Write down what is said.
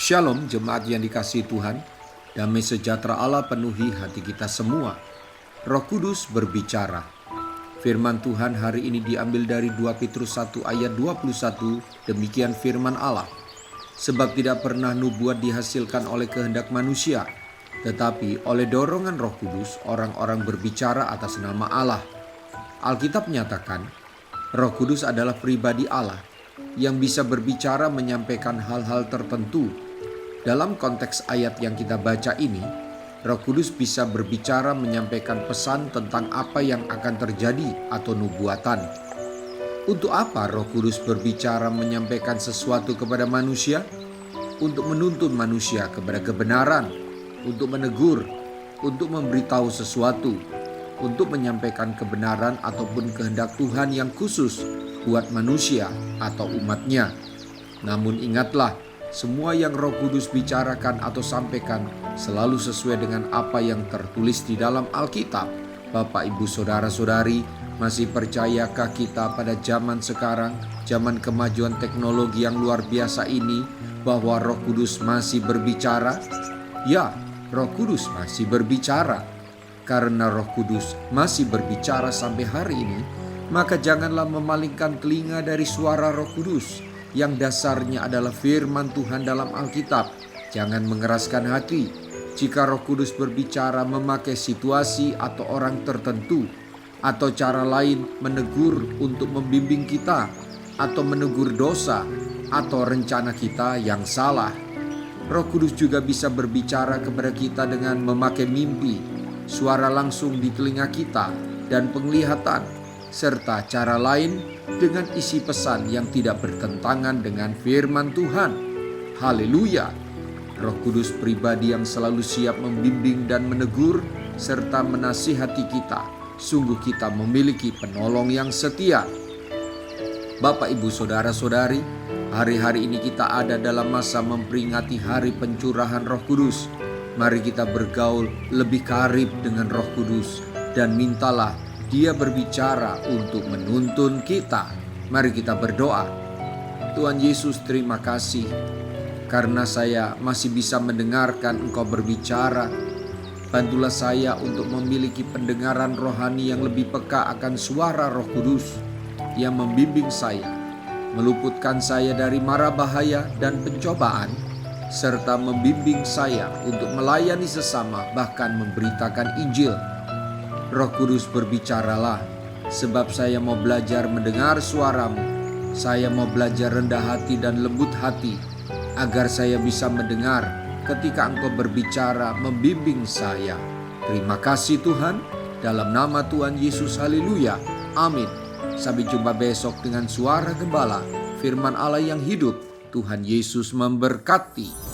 Shalom jemaat yang dikasihi Tuhan, damai sejahtera Allah penuhi hati kita semua. Roh Kudus berbicara. Firman Tuhan hari ini diambil dari 2 Petrus 1 ayat 21, demikian firman Allah. Sebab tidak pernah nubuat dihasilkan oleh kehendak manusia, tetapi oleh dorongan Roh Kudus orang-orang berbicara atas nama Allah. Alkitab menyatakan, Roh Kudus adalah pribadi Allah yang bisa berbicara menyampaikan hal-hal tertentu. Dalam konteks ayat yang kita baca ini, Roh Kudus bisa berbicara menyampaikan pesan tentang apa yang akan terjadi atau nubuatan. Untuk apa Roh Kudus berbicara menyampaikan sesuatu kepada manusia? Untuk menuntun manusia kepada kebenaran, untuk menegur, untuk memberitahu sesuatu, untuk menyampaikan kebenaran ataupun kehendak Tuhan yang khusus buat manusia atau umatnya. Namun ingatlah, semua yang Roh Kudus bicarakan atau sampaikan selalu sesuai dengan apa yang tertulis di dalam Alkitab. Bapak, Ibu, Saudara-saudari, masih percayakah kita pada zaman sekarang, zaman kemajuan teknologi yang luar biasa ini, bahwa Roh Kudus masih berbicara? Ya, Roh Kudus masih berbicara. Karena Roh Kudus masih berbicara sampai hari ini, maka janganlah memalingkan telinga dari suara Roh Kudus yang dasarnya adalah firman Tuhan dalam Alkitab. Jangan mengeraskan hati jika Roh Kudus berbicara memakai situasi atau orang tertentu, atau cara lain menegur untuk membimbing kita, atau menegur dosa atau rencana kita yang salah. Roh Kudus juga bisa berbicara kepada kita dengan memakai mimpi, suara langsung di telinga kita, dan penglihatan, serta cara lain dengan isi pesan yang tidak bertentangan dengan firman Tuhan. Haleluya! Roh Kudus pribadi yang selalu siap membimbing dan menegur serta menasihati kita. Sungguh kita memiliki penolong yang setia. Bapak, Ibu, Saudara-saudari, hari-hari ini kita ada dalam masa memperingati hari pencurahan Roh Kudus. Mari kita bergaul lebih karib dengan Roh Kudus dan mintalah Dia berbicara untuk menuntun kita. Mari kita berdoa. Tuhan Yesus, terima kasih karena saya masih bisa mendengarkan Engkau berbicara. Bantulah saya untuk memiliki pendengaran rohani yang lebih peka akan suara Roh Kudus yang membimbing saya, meluputkan saya dari mara bahaya dan pencobaan, serta membimbing saya untuk melayani sesama, bahkan memberitakan Injil. Roh Kudus, berbicaralah, sebab saya mau belajar mendengar suara-Mu. Saya mau belajar rendah hati dan lembut hati, agar saya bisa mendengar ketika Engkau berbicara membimbing saya. Terima kasih Tuhan, dalam nama Tuhan Yesus, haleluya, amin. Sampai jumpa besok dengan suara gembala, firman Allah yang hidup. Tuhan Yesus memberkati.